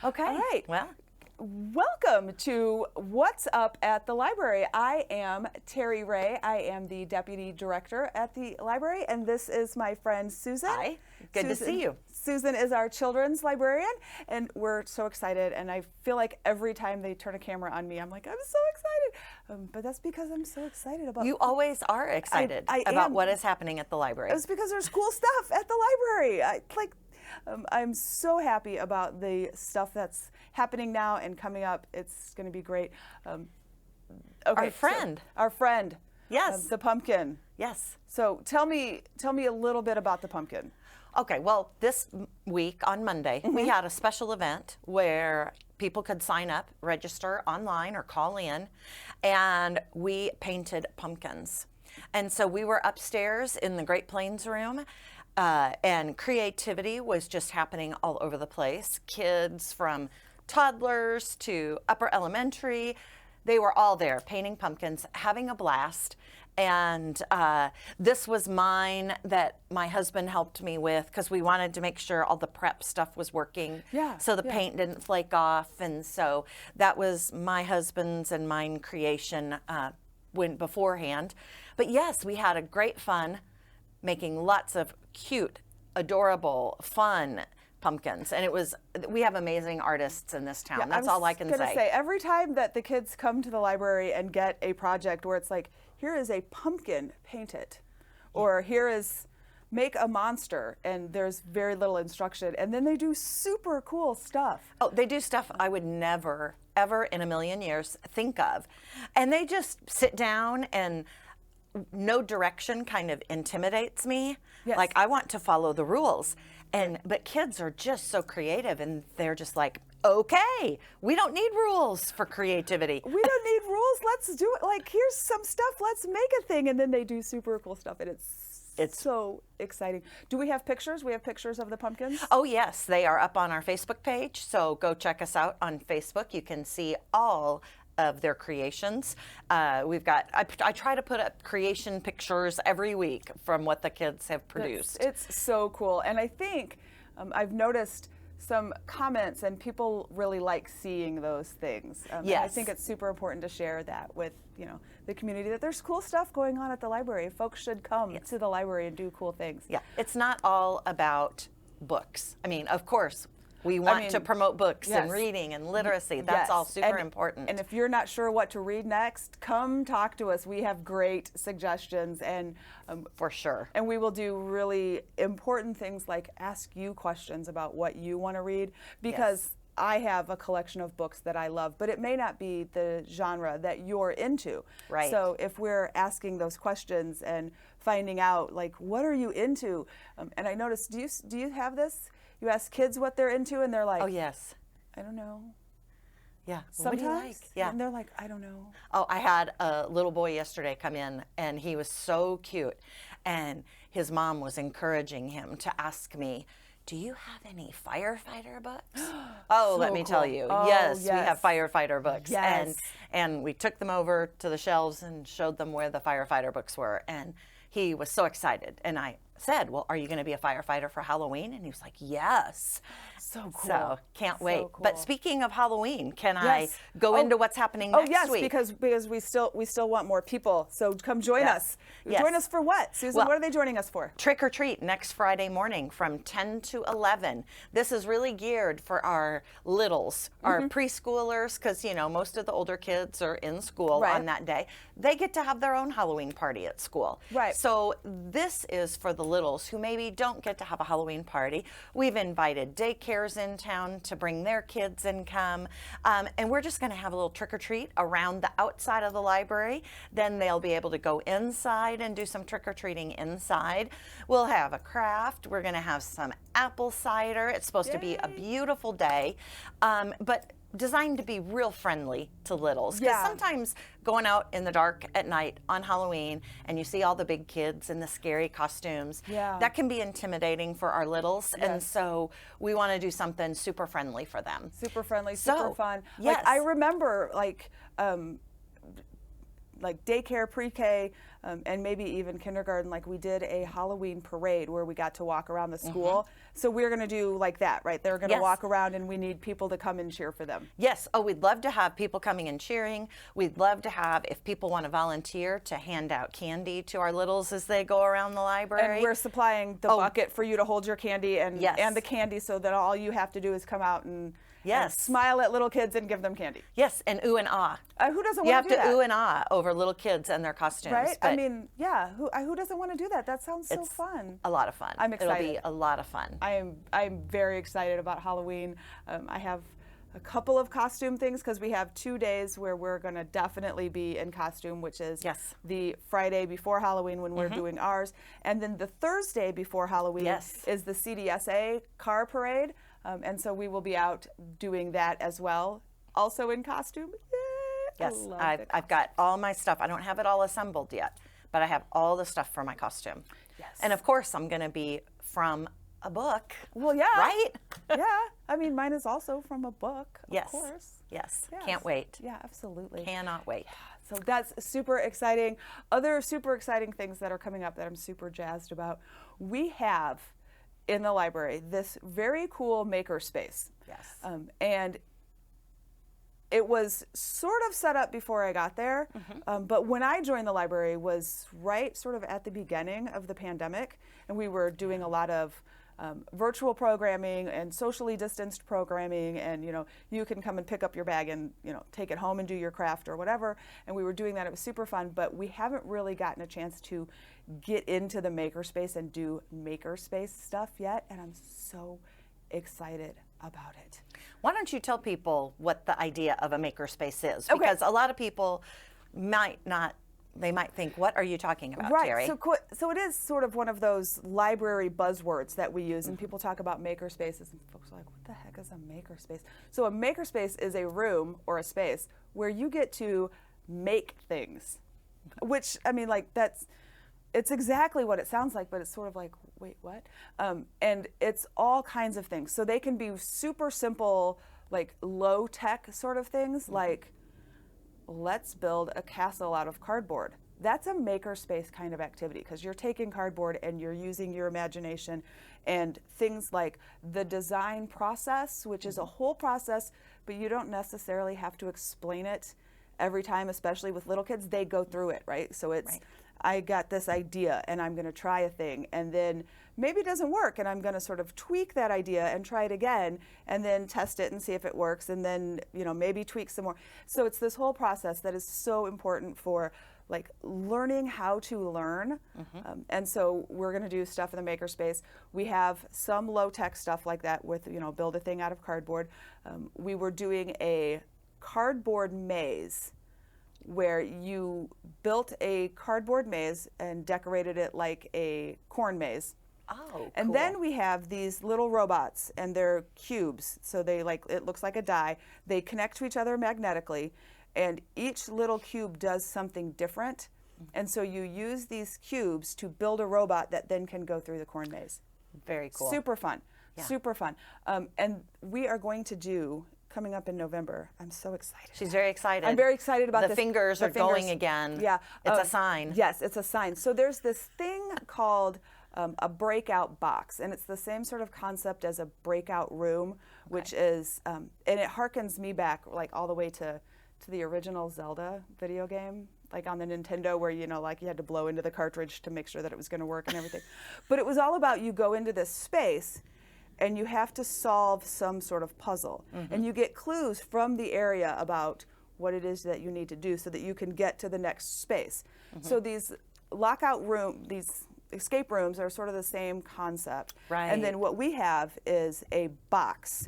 Okay. All right. Well, welcome to What's Up at the Library. I am Theri Ray. I am the Deputy Director at the library, and this is my friend Susan. hi. Good to see you. Susan is our children's librarian, and we're so excited. And I feel like every time they turn a camera on me, I'm like, I'm so excited. But that's because I'm so excited about. You always are excited I about am. what is happening at the library. It's because there's cool stuff at the library. I'm so happy about the stuff that's happening now and coming up. It's going to be great. Okay, Our friend. Our friend. Yes. The pumpkin. Yes. So tell me a little bit about the pumpkin. Okay, well, this week on Monday, we had a special event where people could sign up, register online or call in, and we painted pumpkins. And so we were upstairs in the Great Plains room, and creativity was just happening all over the place. Kids from toddlers to upper elementary, they were all there painting pumpkins, having a blast. And this was mine that my husband helped me with because we wanted to make sure all the prep stuff was working. Yeah, so the paint didn't flake off. And so that was my husband's and mine creation when beforehand. But yes, we had a great fun making lots of cute, adorable, fun pumpkins. And we have amazing artists in this town. That's all I can say. I was going to say, every time that the kids come to the library and get a project where it's like, here is a pumpkin, paint it. Or here is make a monster, and there's very little instruction. And then they do super cool stuff. Oh, they do stuff I would never, ever in a million years think of. And they just sit down, and no direction kind of intimidates me. Yes. Like, I want to follow the rules. But kids are just so creative, and they're just like, okay, we don't need rules for creativity. We don't need rules. Let's do it. Like, here's some stuff. Let's make a thing. And then they do super cool stuff. And it's so exciting. Do we have pictures? We have pictures of the pumpkins? Oh, yes. They are up on our Facebook page. So go check us out on Facebook. You can see all of their creations. We've got, I try to put up creation pictures every week from what the kids have produced. It's so cool. And I think I've noticed some comments, and people really like seeing those things. Yes. And I think it's super important to share that with the community, that there's cool stuff going on at the library. Folks should come to the library and do cool things. Yeah, it's not all about books. I mean, of course, we want to promote books and reading and literacy. That's all super important. And if you're not sure what to read next, come talk to us. We have great suggestions, and for sure. And we will do really important things like ask you questions about what you want to read, because I have a collection of books that I love, but it may not be the genre that you're into. Right. So if we're asking those questions and finding out, like, what are you into? And I noticed, do you have this? You ask kids what they're into, and they're like, oh, yes. I don't know. Yeah. Sometimes. What do you like? Yeah. And they're like, I don't know. Oh, I had a little boy yesterday come in, and he was so cute. And his mom was encouraging him to ask me, do you have any firefighter books? Oh, So let me tell you. Oh, yes, we have firefighter books. Yes. And we took them over to the shelves and showed them where the firefighter books were. And he was so excited. And I said, well, are you going to be a firefighter for Halloween? And he was like, yes. So cool. So can't wait. Cool. But speaking of Halloween, can I go into what's happening next week? Because we still want more people. So come join us. Yes. Join us for what, Susan? Well, what are they joining us for? Trick or treat next Friday morning from 10 to 11. This is really geared for our littles, our preschoolers, because most of the older kids are in school on that day. They get to have their own Halloween party at school. Right. So this is for the littles who maybe don't get to have a Halloween party. We've invited daycares in town to bring their kids and come. And we're just going to have a little trick or treat around the outside of the library. Then they'll be able to go inside and do some trick or treating inside. We'll have a craft. We're going to have some apple cider. It's supposed to be a beautiful day, but designed to be real friendly to littles. Because sometimes going out in the dark at night on Halloween and you see all the big kids in the scary costumes, that can be intimidating for our littles. And so we want to do something super friendly for them. Super friendly, super fun. Yes. Like, I remember, like daycare, pre-K, and maybe even kindergarten. Like we did a Halloween parade where we got to walk around the school. So we're going to do like that, right? They're going to Yes. walk around, and we need people to come and cheer for them. Yes. Oh, we'd love to have people coming and cheering. We'd love to have, if people want to volunteer, to hand out candy to our littles as they go around the library. And we're supplying the bucket for you to hold your candy and Yes. and the candy, so that all you have to do is come out and Yes. smile at little kids and give them candy. Yes, and ooh and ah. Who doesn't You want have to do to that? ooh and ah over little kids and their costumes. Right? But I mean, yeah. Who doesn't want to do that? That sounds so it's fun. a lot of fun. I'm It'll be excited. a lot of fun. I'm very excited about Halloween. I have a couple of costume things because we have 2 days where we're going to definitely be in costume, which is Yes. the Friday before Halloween when we're doing ours, and then the Thursday before Halloween Yes. is the CDSA car parade, and so we will be out doing that as well, also in costume. Yay! I Yes, love I've got all my stuff. I don't have it all assembled yet, but I have all the stuff for my costume. Yes. And of course, I'm going to be from a book. Well, yeah. Right? Yeah. I mean, mine is also from a book, Yes. of course. Yes. Yes. Can't wait. Yeah, absolutely. Cannot wait. So that's super exciting. Other super exciting things that are coming up that I'm super jazzed about. We have in the library this very cool maker space. Yes. And it was sort of set up before I got there, but when I joined the library was right sort of at the beginning of the pandemic, and we were doing a lot of virtual programming and socially distanced programming, and you can come and pick up your bag and take it home and do your craft or whatever, and we were doing that. It was super fun, but we haven't really gotten a chance to get into the makerspace and do makerspace stuff yet, and I'm so excited about it. Why don't you tell people what the idea of a makerspace is? Okay. Because a lot of people might not, they might think, what are you talking about, Right. Theri? So it is sort of one of those library buzzwords that we use, and people talk about makerspaces, and folks are like, what the heck is a makerspace? So a makerspace is a room or a space where you get to make things, which, I mean, like, it's exactly what it sounds like, but it's sort of like, wait, what? And it's all kinds of things. So they can be super simple, like low tech sort of things, like let's build a castle out of cardboard. That's a makerspace kind of activity because you're taking cardboard and you're using your imagination, and things like the design process, which is a whole process, but you don't necessarily have to explain it every time, especially with little kids. They go through it, right? So it's, Right. I got this idea and I'm going to try a thing, and then maybe it doesn't work, and I'm going to sort of tweak that idea and try it again, and then test it and see if it works, and then maybe tweak some more. So it's this whole process that is so important for like learning how to learn. And so we're going to do stuff in the makerspace. We have some low tech stuff like that with build a thing out of cardboard. We were doing a cardboard maze where you built a cardboard maze and decorated it like a corn maze. Oh, And cool. then we have these little robots, and they're cubes. So it looks like a die. They connect to each other magnetically, and each little cube does something different. And so you use these cubes to build a robot that then can go through the corn maze. Very cool. Super fun. Yeah. Super fun. And we are going to do, coming up in November, I'm so excited. She's very excited. I'm very excited about the this. fingers The are going again. Yeah. It's a sign. Yes, it's a sign. So there's this thing called a breakout box, and it's the same sort of concept as a breakout room, which is, and it harkens me back like all the way to the original Zelda video game, like on the Nintendo, where like you had to blow into the cartridge to make sure that it was going to work and everything. But it was all about, you go into this space and you have to solve some sort of puzzle, and you get clues from the area about what it is that you need to do so that you can get to the next space. So these these escape rooms are sort of the same concept. Right. And then what we have is a box,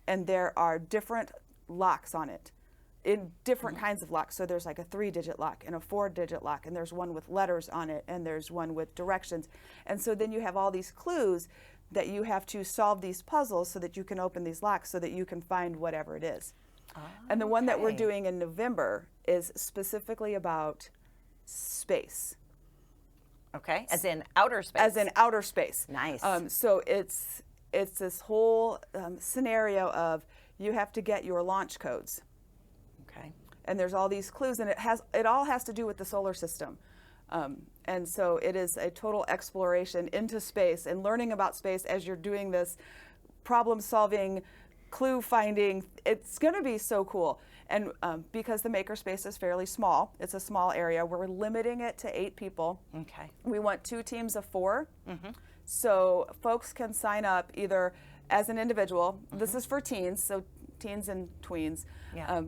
and there are different locks on it, in different kinds of locks. So there's like a 3-digit lock and a 4-digit lock, and there's one with letters on it, and there's one with directions. And so then you have all these clues that you have to solve these puzzles so that you can open these locks so that you can find whatever it is. And the one that we're okay. doing in November is specifically about space. Okay, as in outer space. As in outer space. Nice. So it's this whole scenario of you have to get your launch codes. Okay. and there's all these clues, and it all has to do with the solar system. And so it is a total exploration into space and learning about space as you're doing this problem solving, clue finding. It's going to be so cool. And because the makerspace is fairly small, it's a small area, we're limiting it to 8 people. Okay. We want 2 teams of 4. So folks can sign up either as an individual. This is for teens, so teens and tweens. Yeah.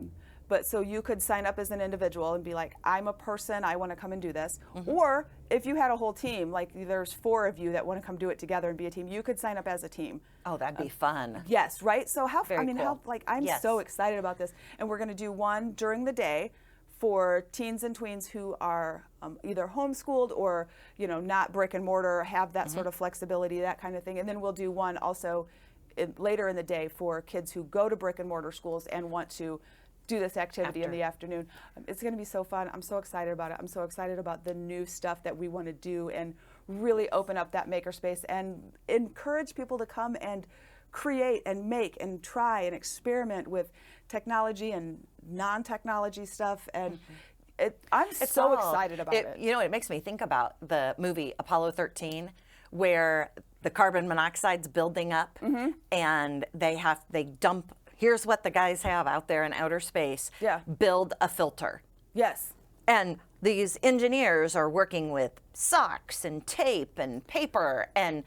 But so you could sign up as an individual and be like, I'm a person, I want to come and do this. Or if you had a whole team, like there's 4 of you that want to come do it together and be a team, you could sign up as a team. Oh, that'd be fun. Yes, right? So Very cool. I'm Yes. so excited about this. And we're going to do one during the day for teens and tweens who are either homeschooled or, not brick and mortar, have that sort of flexibility, that kind of thing. And then we'll do one also later in the day for kids who go to brick and mortar schools and want to do this activity in the afternoon. It's going to be so fun. I'm so excited about it. I'm so excited about the new stuff that we want to do and really open up that makerspace and encourage people to come and create and make and try and experiment with technology and non-technology stuff. And I'm so excited about it. It makes me think about the movie Apollo 13, where the carbon monoxide's building up and they dump. Here's what the guys have out there in outer space. Yeah. Build a filter. Yes. And these engineers are working with socks and tape and paper, and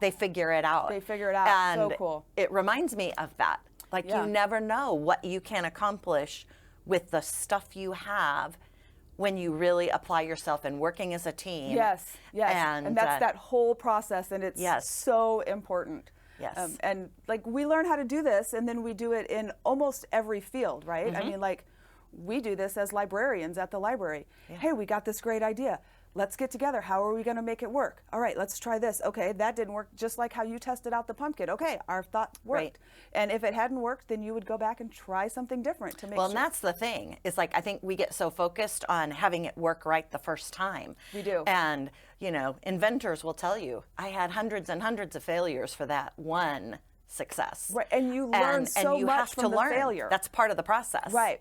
they figure it out. They figure it out. And so cool. it reminds me of that. Like, you never know what you can accomplish with the stuff you have when you really apply yourself and working as a team. Yes. And that's that whole process, and it's so important. Yes. And like we learn how to do this, and then we do it in almost every field, right? I mean, like we do this as librarians at the library. Hey, we got this great idea. Let's get together. How are we going to make it work? All right, let's try this. Okay, that didn't work, just like how you tested out the pumpkin. Okay, our thought worked. Right. And if it hadn't worked, then you would go back and try something different to make Well, sure. and that's the thing. It's like, I think we get so focused on having it work right the first time. We do. And, inventors will tell you, I had hundreds and hundreds of failures for that one success. Right, and you learn so you much have from to the learn. failure. That's part of the process. Right.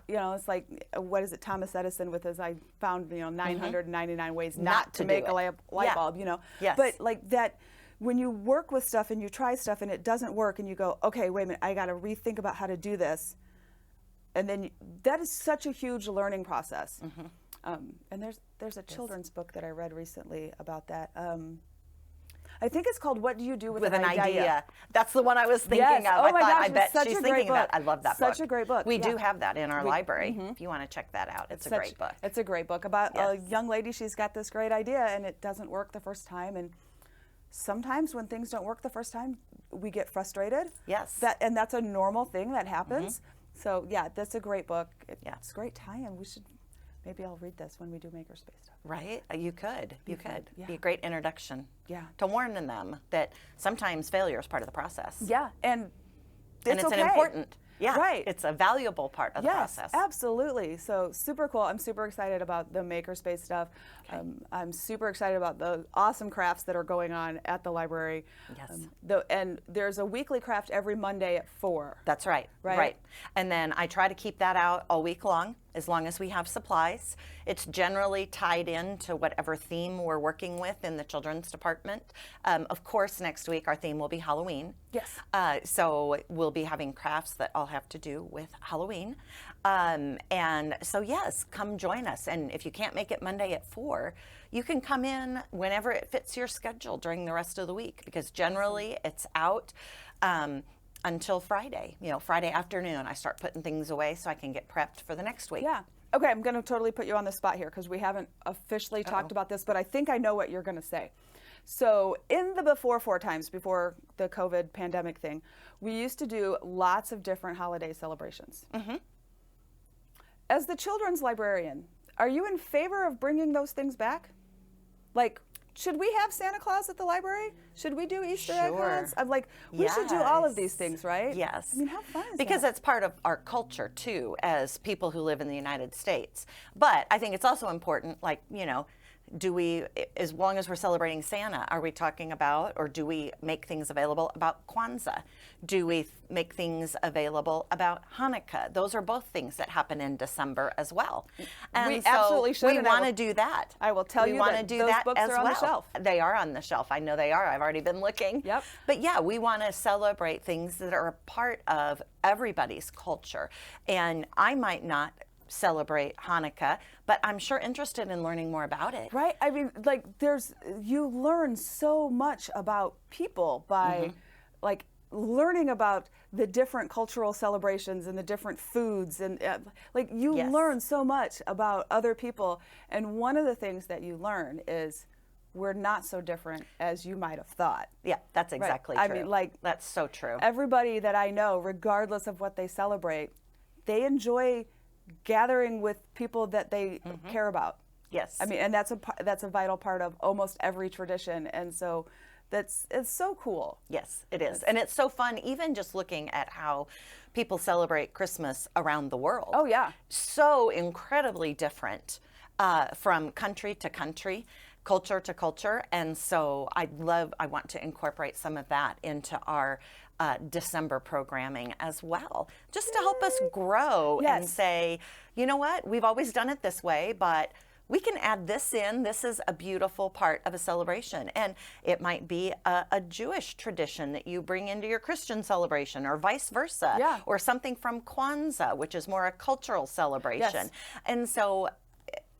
Yeah. It's like, what is it, Thomas Edison with his, I found, 999 ways not to make a light bulb, Yes. But like that, when you work with stuff and you try stuff and it doesn't work and you go, okay, wait a minute, I got to rethink about how to do this. And then that is such a huge learning process. And there's a children's book that I read recently about that. I think it's called "What Do You Do with an Idea?" That's the one I was thinking of. Oh my gosh, I bet it's such she's a great thinking of that. book. I love that book. Such a great book. We do have that in our library. Mm-hmm. If you want to check that out, it's a great book. It's a great book about a young lady. She's got this great idea and it doesn't work the first time. And sometimes when things don't work the first time, we get frustrated. Yes. And that's a normal thing that happens. So yeah, that's a great book. It's a great tie-in. Maybe I'll read this when we do makerspace stuff. Right? You could. You could. Yeah. Be a great introduction. Yeah. To warn them that sometimes failure is part of the process. Yeah, and it's okay. an important. Yeah. Right. It's a valuable part of the process. Yes, absolutely. So super cool. I'm super excited about the makerspace stuff. Okay. I'm super excited about the awesome crafts that are going on at the library. Yes. And there's a weekly craft every Monday at 4. That's right. Right. And then I try to keep that out all week long as we have supplies. It's generally tied into whatever theme we're working with in the children's department. Of course, next week our theme will be Halloween. Yes. So we'll be having crafts that all have to do with Halloween. And so yes, come join us. And if you can't make it Monday at 4, you can come in whenever it fits your schedule during the rest of the week, because generally it's out until Friday. Friday afternoon I start putting things away so I can get prepped for the next week. Yeah. Okay, I'm going to totally put you on the spot here because we haven't officially talked about this, but I think I know what you're going to say. So in the before times, before the COVID pandemic thing, we used to do lots of different holiday celebrations. As the children's librarian, are you in favor of bringing those things back? Like, should we have Santa Claus at the library? Should we do Easter egg hunts? I'm like, we should do all of these things, right? Yes. I mean, how fun is because that? it's part of our culture too, as people who live in the United States. But I think it's also important, like, do we, as long as we're celebrating Santa, are we talking about, or do we make things available about Kwanzaa? Do we make things available about Hanukkah? Those are both things that happen in December as well. And We so absolutely should, we and I want to will- do that. I will tell we you want to that do those that books as are on the well. shelf. They are on the shelf. I know they are. I've already been looking. Yep. But yeah, we want to celebrate things that are a part of everybody's culture. And I might not celebrate Hanukkah, but I'm sure interested in learning more about it. Right? I mean, like, you learn so much about people by, like, learning about the different cultural celebrations and the different foods. And, like, you Yes. learn so much about other people. And one of the things that you learn is we're not so different as you might have thought. Yeah, that's exactly I true. mean, like, that's so true. Everybody that I know, regardless of what they celebrate, they enjoy gathering with people that they care about. Yes. I mean, and that's a vital part of almost every tradition, and so it's so cool. Yes, it is. And it's so fun, even just looking at how people celebrate Christmas around the world. Oh, yeah. So incredibly different from country to country, culture to culture. And so I want to incorporate some of that into our December programming as well, just to help us grow and Yes. say, you know what, we've always done it this way, but we can add this in. This is a beautiful part of a celebration. And it might be a Jewish tradition that you bring into your Christian celebration, or vice versa, Yeah. or something from Kwanzaa, which is more a cultural celebration. Yes. And so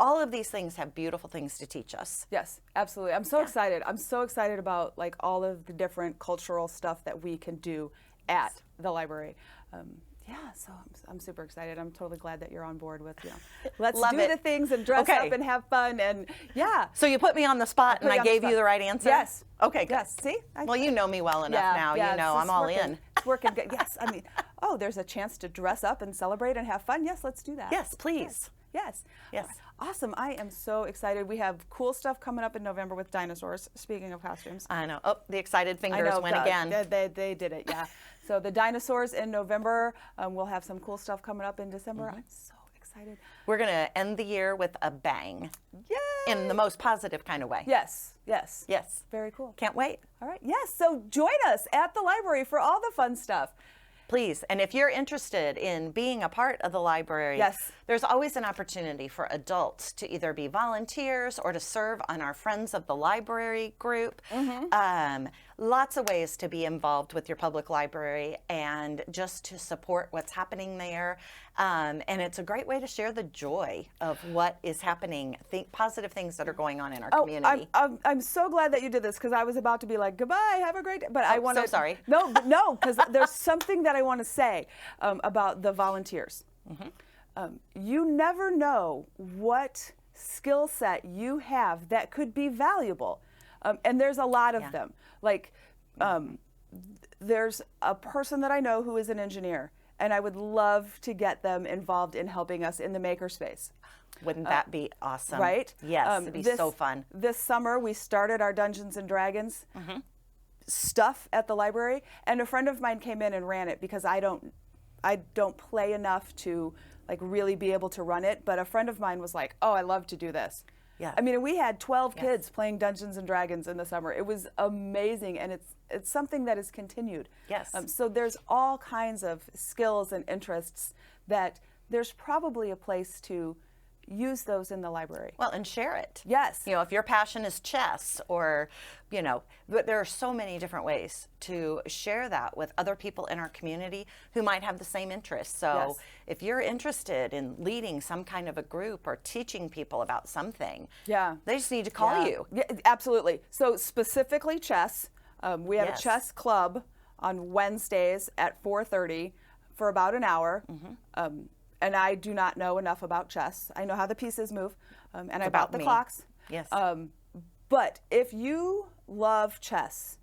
all of these things have beautiful things to teach us. Yes, absolutely. I'm so excited. I'm so excited about, like, all of the different cultural stuff that we can do at the library. Yeah, so I'm super excited. I'm totally glad that you're on board with, let's Love do it. the things and dress Okay. up and have fun, and yeah. So you put me on the spot and Put I you on the gave you spot. the right answer? Yes. Okay, good. Yes. See? Well, you know me well enough now. You know I'm all in. It's working good. Yes. I mean, there's a chance to dress up and celebrate and have fun. Yes, let's do that. Yes, please. Yes. Yes. All right. Awesome. I am so excited. We have cool stuff coming up in November with dinosaurs, speaking of costumes. I know. Oh, the excited fingers went the- again. They did it, yeah. So the dinosaurs in November. We'll have some cool stuff coming up in December. I'm so excited. We're going to end the year with a bang. Yay! In the most positive kind of way. Yes. Yes. Yes. Very cool. Can't wait. All right. Yes. So join us at the library for all the fun stuff. Please. And if you're interested in being a part of the library, Yes. there's always an opportunity for adults to either be volunteers or to serve on our Friends of the Library group. Lots of ways to be involved with your public library and just to support what's happening there. And it's a great way to share the joy of what is happening, positive things that are going on in our community. I'm so glad that you did this, because I was about to be like, goodbye, have a great day. But I want to. so sorry. No, because there's something that I want to say about the volunteers. You never know what skill set you have that could be valuable. And there's a lot of them. Like, there's a person that I know who is an engineer, and I would love to get them involved in helping us in the makerspace. Wouldn't that be awesome? Right? Yes, it'd be so fun. This summer, we started our Dungeons and Dragons stuff at the library, and a friend of mine came in and ran it, because I don't play enough to, like, really be able to run it. But a friend of mine was like, "Oh, I love to do this." Yeah. I mean, we had 12 kids playing Dungeons and Dragons in the summer. It was amazing, and it's something that is continued. Yes. So there's all kinds of skills and interests that there's probably a place to use those in the library. Well, and share it. Yes. You know, if your passion is chess, or, you know, there are so many different ways to share that with other people in our community who might have the same interests. So Yes. if you're interested in leading some kind of a group or teaching people about something, Yeah. they just need to call you. Yeah, absolutely. So specifically chess, we have Yes. a chess club on Wednesdays at 4:30 for about an hour. And I do not know enough about chess. I know how the pieces move, and I about bought the me. clocks. Yes. But if you love chess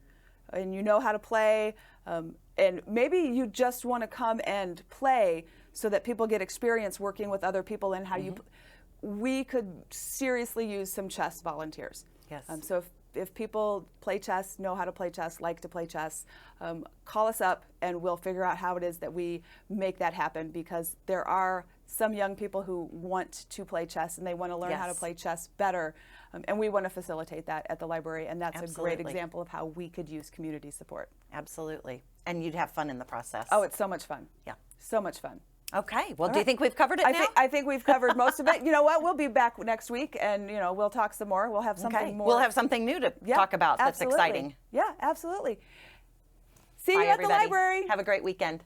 and you know how to play, and maybe you just want to come and play so that people get experience working with other people and how we could seriously use some chess volunteers. Yes. So if people play chess, know how to play chess, like to play chess, call us up and we'll figure out how it is that we make that happen, because there are some young people who want to play chess and they want to learn how to Yes. play chess better. And we want to facilitate that at the library. And that's a great Absolutely. example of how we could use community support. Absolutely. And you'd have fun in the process. Oh, it's so much fun. Yeah. So much fun. Okay. Well, do you think we've covered it now? I think we've covered most of it. You know what? We'll be back next week and, we'll talk some more. We'll have something Okay. more. We'll have something new to talk about that's absolutely. exciting. Yeah, absolutely. See Bye, you at everybody. the library. Have a great weekend.